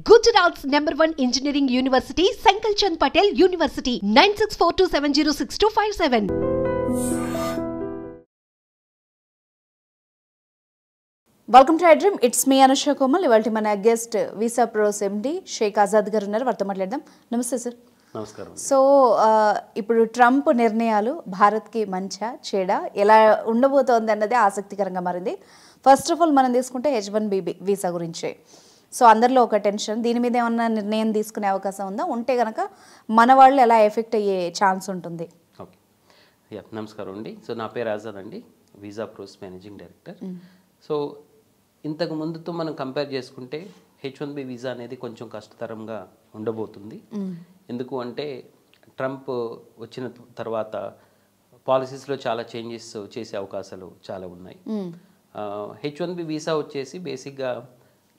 Gujarat's #1 engineering university, Sankalchand Patel University, 9642706257. Welcome to iDream. It's me Anusha Komal. ఇవాళ మన guest visa pros ఎండి షేక్ ఆజాద్ గారు ఉన్నారు. వారితో మాట్లాడదాం. నమస్తే సార్. నమస్కారం. సో ఇప్పుడు ట్రంప్ నిర్ణయాలు భారత్కి మంచా చెడా ఎలా ఉండబోతోంది అన్నదే ఆసక్తికరంగా మారింది. ఫస్ట్ ఆఫ్ ఆల్ మనం తీసుకుంటే H1B వీసా గురించే. సో అందరిలో ఒక టెన్షన్, దీని మీద ఏమన్నా నిర్ణయం తీసుకునే అవకాశం ఉందా, ఉంటే కనుక మన వాళ్ళు ఎలా ఎఫెక్ట్ అయ్యే ఛాన్స్ ఉంటుంది? ఓకే, నమస్కారం అండి. సో నా పేరు ఆజాద్ అండి, visa pros managing director. So ఇంతకు ముందుతో మనం కంపేర్ చేసుకుంటే H1B వీసా అనేది కొంచెం కష్టతరంగా ఉండబోతుంది. ఎందుకు అంటే ట్రంప్ వచ్చిన తర్వాత పాలసీస్లో చాలా చేంజెస్ చేసే అవకాశాలు చాలా ఉన్నాయి. H1B వీసా వచ్చేసి బేసిక్గా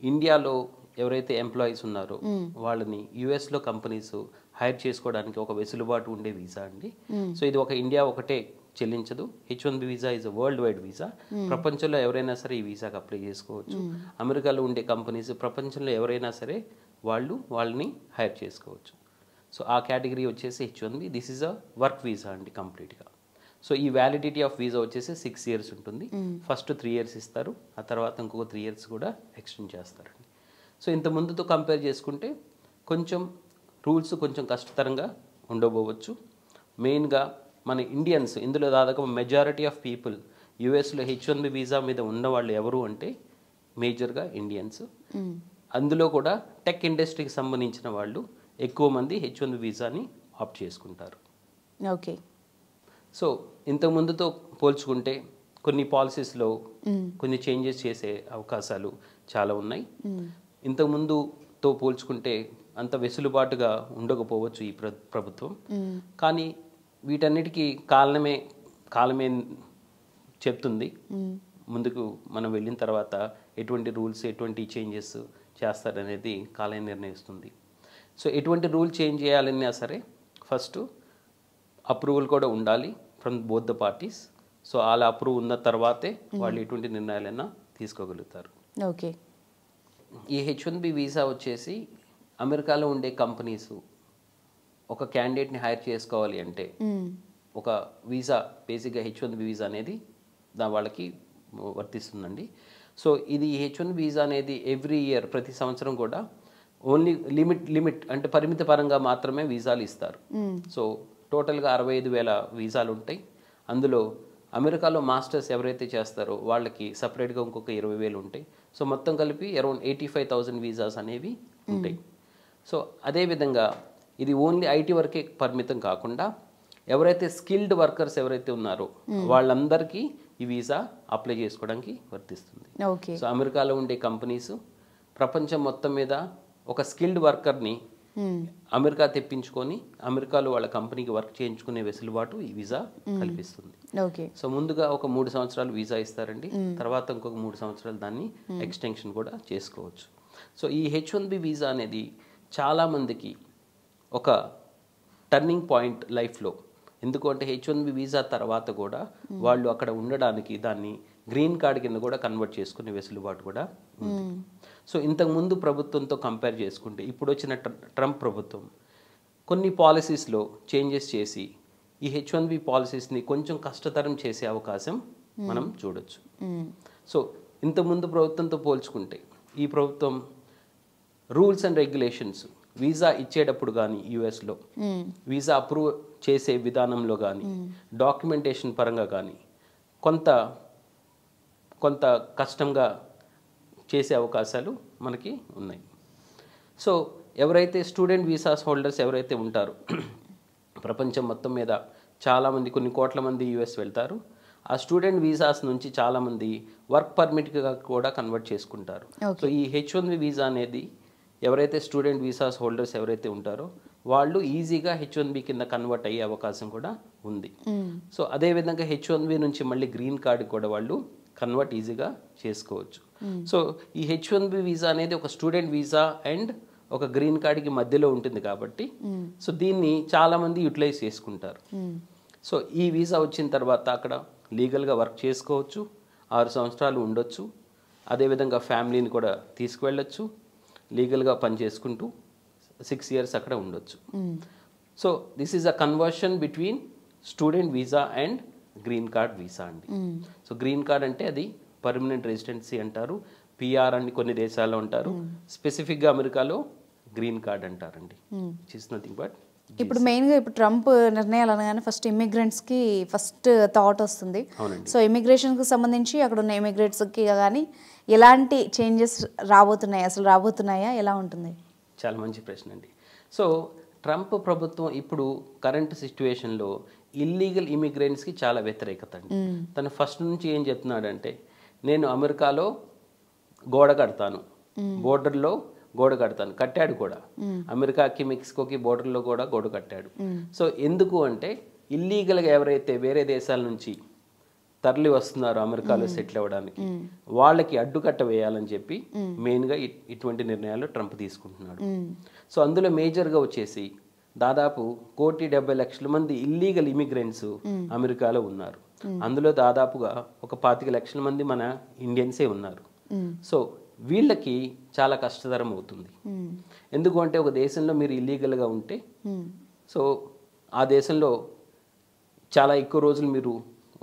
ఇండియాలో ఎవరైతే ఎంప్లాయీస్ ఉన్నారో వాళ్ళని యుఎస్లో కంపెనీస్ హైర్ చేసుకోవడానికి ఒక వెసులుబాటు ఉండే వీసా అండి. సో ఇది ఒక ఇండియా ఒకటే చెల్లించదు. H1B visa is world wide visa. ప్రపంచంలో ఎవరైనా సరే ఈ వీసాకి అప్లై చేసుకోవచ్చు. అమెరికాలో ఉండే కంపెనీస్ ప్రపంచంలో ఎవరైనా సరే వాళ్ళని హైర్ చేసుకోవచ్చు. సో ఆ కేటగిరీ వచ్చేసి H1B. This is a work visa అండి కంప్లీట్గా. సో ఈ వ్యాలిడిటీ ఆఫ్ వీసా వచ్చేసి 6 years ఉంటుంది. ఫస్ట్ 3 years ఇస్తారు, ఆ తర్వాత ఇంకొక 3 years కూడా ఎక్స్టెండ్ చేస్తారండి. సో ఇంత ముందుతో కంపేర్ చేసుకుంటే కొంచెం రూల్స్ కొంచెం కష్టతరంగా ఉండబోవచ్చు. మెయిన్గా మన ఇండియన్స్, ఇందులో దాదాపు మెజారిటీ ఆఫ్ పీపుల్ యుఎస్లో H1B వీసా మీద ఉన్నవాళ్ళు ఎవరు అంటే మేజర్గా ఇండియన్స్. అందులో కూడా టెక్ ఇండస్ట్రీకి సంబంధించిన వాళ్ళు ఎక్కువ మంది H1B వీసాని ఆప్ట్ చేసుకుంటారు. ఓకే. సో ఇంతకుముందుతో పోల్చుకుంటే కొన్ని పాలసీస్లో కొన్ని చేంజెస్ చేసే అవకాశాలు చాలా ఉన్నాయి. ఇంతకుముందుతో పోల్చుకుంటే అంత వెసులుబాటుగా ఉండకపోవచ్చు ఈ ప్రభుత్వం. కానీ వీటన్నిటికీ కాలమే చెప్తుంది. ముందుకు మనం వెళ్ళిన తర్వాత ఎటువంటి రూల్స్, ఎటువంటి చేంజెస్ చేస్తారనేది కాలమే నిర్ణయిస్తుంది. సో ఎటువంటి రూల్ చేంజ్ చేయాలన్నా సరే ఫస్ట్ అప్రూవల్ కూడా ఉండాలి from both the parties. So అలా అప్రూవ్ ఉన్న తర్వాతే వాళ్ళు ఎటువంటి నిర్ణయాలైనా తీసుకోగలుగుతారు. ఓకే. ఈ H1B వీసా వచ్చేసి అమెరికాలో ఉండే కంపెనీస్ ఒక క్యాండిడేట్ని హైర్ చేసుకోవాలి అంటే ఒక వీసా, బేసిక్గా H1B వీసా అనేది వాళ్ళకి వర్తిస్తుందండి. సో ఇది H1B వీసా అనేది ఎవ్రీ ఇయర్, ప్రతి సంవత్సరం కూడా ఓన్లీ లిమిట్ అంటే పరిమిత పరంగా మాత్రమే వీసాలు ఇస్తారు. సో టోటల్గా 65,000 వీసాలు ఉంటాయి. అందులో అమెరికాలో మాస్టర్స్ ఎవరైతే చేస్తారో వాళ్ళకి సపరేట్గా ఇంకొక 20,000 ఉంటాయి. సో మొత్తం కలిపి అరౌండ్ 85,000 వీసాస్ అనేవి ఉంటాయి. సో అదేవిధంగా ఇది ఓన్లీ ఐటీ వరకే పరిమితం కాకుండా ఎవరైతే స్కిల్డ్ వర్కర్స్ ఎవరైతే ఉన్నారో వాళ్ళందరికీ ఈ వీసా అప్లై చేసుకోవడానికి వర్తిస్తుంది. సో అమెరికాలో ఉండే కంపెనీస్ ప్రపంచం మొత్తం మీద ఒక స్కిల్డ్ వర్కర్ని అమెరికా తెప్పించుకొని అమెరికాలో వాళ్ళ కంపెనీకి వర్క్ చేయించుకునే వెసులుబాటు ఈ వీసా కల్పిస్తుంది. సో ముందుగా ఒక 3 సంవత్సరాలు వీసా ఇస్తారండి, తర్వాత ఇంకొక 3 సంవత్సరాలు దాన్ని ఎక్స్టెన్షన్ కూడా చేసుకోవచ్చు. సో ఈ H1B వీసా అనేది చాలామందికి ఒక టర్నింగ్ పాయింట్ లైఫ్లో. ఎందుకంటే H1B వీసా తర్వాత కూడా వాళ్ళు అక్కడ ఉండడానికి దాన్ని గ్రీన్ కార్డ్ కింద కూడా కన్వర్ట్ చేసుకునే వెసులుబాటు కూడా ఉంది. సో ఇంతకుముందు ప్రభుత్వంతో కంపేర్ చేసుకుంటే ఇప్పుడు వచ్చిన ట్రంప్ ప్రభుత్వం కొన్ని పాలసీస్లో చేంజెస్ చేసి ఈ H1B పాలసీస్ని కొంచెం కష్టతరం చేసే అవకాశం మనం చూడొచ్చు. సో ఇంతకుముందు ప్రభుత్వంతో పోల్చుకుంటే ఈ ప్రభుత్వం రూల్స్ అండ్ రెగ్యులేషన్స్, వీసా ఇచ్చేటప్పుడు కానీ యుఎస్లో వీసా అప్రూవ్ చేసే విధానంలో కానీ డాక్యుమెంటేషన్ పరంగా కానీ కొంత కష్టంగా చేసే అవకాశాలు మనకి ఉన్నాయి. సో ఎవరైతే స్టూడెంట్ వీసాస్ హోల్డర్స్ ఎవరైతే ఉంటారో ప్రపంచం మొత్తం మీద చాలామంది, కొన్ని కోట్ల మంది యుఎస్ వెళ్తారు. ఆ స్టూడెంట్ వీసాస్ నుంచి చాలామంది వర్క్ పర్మిట్గా కూడా కన్వర్ట్ చేసుకుంటారు. సో ఈ H1B వీసా అనేది ఎవరైతే స్టూడెంట్ వీసాస్ హోల్డర్స్ ఎవరైతే ఉంటారో వాళ్ళు ఈజీగా H1B కింద కన్వర్ట్ అయ్యే అవకాశం కూడా ఉంది. సో అదేవిధంగా H1B నుంచి మళ్ళీ గ్రీన్ కార్డ్ కూడా వాళ్ళు కన్వర్ట్ ఈజీగా చేసుకోవచ్చు. సో ఈ H1B వీసా అనేది ఒక స్టూడెంట్ వీసా అండ్ ఒక గ్రీన్ కార్డ్కి మధ్యలో ఉంటుంది కాబట్టి సో దీన్ని చాలామంది యూటిలైజ్ చేసుకుంటారు. సో ఈ వీసా వచ్చిన తర్వాత అక్కడ లీగల్గా వర్క్ చేసుకోవచ్చు, 6 సంవత్సరాలు ఉండొచ్చు, అదేవిధంగా ఫ్యామిలీని కూడా తీసుకువెళ్ళొచ్చు. లీగల్గా పని చేసుకుంటూ 6 years అక్కడ ఉండొచ్చు. So this is a conversion between student visa and green card visa అండి. సో గ్రీన్ కార్డ్ అంటే అది పర్మనెంట్ రెసిడెన్సీ అంటారు, పిఆర్ అని కొన్ని దేశాల్లో అంటారు, స్పెసిఫిక్గా అమెరికాలో గ్రీన్ కార్డ్ అంటారండి. ఇట్స్ నథింగ్ బట్ ఇప్పుడు మెయిన్గా ఇప్పుడు ట్రంప్ నిర్ణయాలు అనగానే ఫస్ట్ ఇమిగ్రెంట్స్కి ఫస్ట్ థాట్ వస్తుంది. సో ఇమిగ్రేషన్కి సంబంధించి అక్కడ ఉన్న ఇమిగ్రెంట్స్కి కానీ ఎలాంటి చేంజెస్ రాబోతున్నాయి, అసలు రాబోతున్నాయా, ఎలా ఉంటుంది? చాలా మంచి ప్రశ్న అండి. సో ట్రంప్ ప్రభుత్వం ఇప్పుడు కరెంట్ సిచ్యువేషన్లో ఇల్లీగల్ ఇమిగ్రెంట్స్కి చాలా వ్యతిరేకత అండి. తను ఫస్ట్ నుంచి ఏం చెప్తున్నాడంటే, నేను అమెరికాలో గోడ కడతాను, బోర్డర్లో గోడ కడతాను, కట్టాడు కూడా. అమెరికాకి మెక్సికోకి బోర్డర్లో కూడా గోడ కట్టాడు. సో ఎందుకు అంటే ఇల్లీగల్గా ఎవరైతే వేరే దేశాల నుంచి తరలి వస్తున్నారో అమెరికాలో సెటిల్ అవ్వడానికి వాళ్ళకి అడ్డుకట్ట వేయాలని చెప్పి మెయిన్గా ఇటువంటి నిర్ణయాలు ట్రంప్ తీసుకుంటున్నాడు. సో అందులో మేజర్గా వచ్చేసి దాదాపు 1,70,00,000 మంది ఇల్లీగల్ ఇమిగ్రెంట్స్ అమెరికాలో ఉన్నారు. అందులో దాదాపుగా 25,00,000 మంది మన ఇండియన్సే ఉన్నారు. సో వీళ్ళకి చాలా కష్టతరం అవుతుంది. ఎందుకు అంటే ఒక దేశంలో మీరు ఇల్లీగల్గా ఉంటే సో ఆ దేశంలో చాలా ఎక్కువ రోజులు మీరు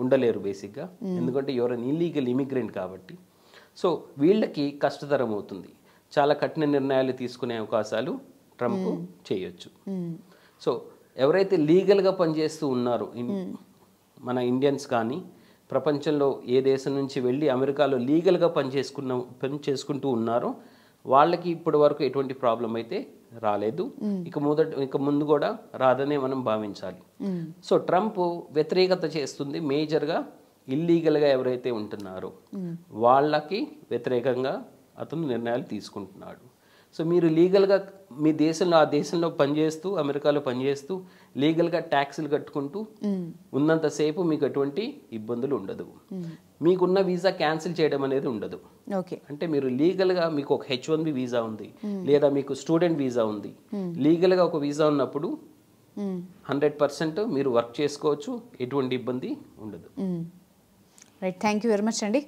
ఉండలేరు బేసిక్గా, ఎందుకంటే ఎవరైనా ఇల్లీగల్ ఇమిగ్రెంట్ కాబట్టి. సో వీళ్ళకి కష్టతరం అవుతుంది. చాలా కఠిన నిర్ణయాలు తీసుకునే అవకాశాలు ట్రంప్ చేయొచ్చు. సో ఎవరైతే లీగల్గా పనిచేస్తూ ఉన్నారో మన ఇండియన్స్ కానీ ప్రపంచంలో ఏ దేశం నుంచి వెళ్ళి అమెరికాలో లీగల్గా పని చేసుకుంటూ ఉన్నారో వాళ్ళకి ఇప్పటి వరకు ఎటువంటి ప్రాబ్లం అయితే రాలేదు, ఇక ముందు కూడా రాదనే మనం భావించాలి. సో ట్రంప్ వ్యతిరేకత చేస్తుంది మేజర్గా ఇల్లీగల్గా ఎవరైతే ఉంటున్నారో వాళ్ళకి వ్యతిరేకంగా అతను నిర్ణయాలు తీసుకుంటున్నాడు. సో మీరు లీగల్గా మీ దేశంలో ఆ దేశంలో పనిచేస్తూ అమెరికాలో పనిచేస్తూ లీగల్గా ట్యాక్సులు కట్టుకుంటూ ఉన్నంతసేపు మీకు ఎటువంటి ఇబ్బందులు ఉండదు. మీకున్న వీసా క్యాన్సిల్ చేయడం అనేది ఉండదు. అంటే మీరు లీగల్గా మీకు ఒక H1B వీసా ఉంది లేదా మీకు స్టూడెంట్ వీసా ఉంది, లీగల్గా ఒక వీసా ఉన్నప్పుడు 100% మీరు వర్క్ చేసుకోవచ్చు, ఎటువంటి ఇబ్బంది ఉండదు. Right, thank you very much అండి.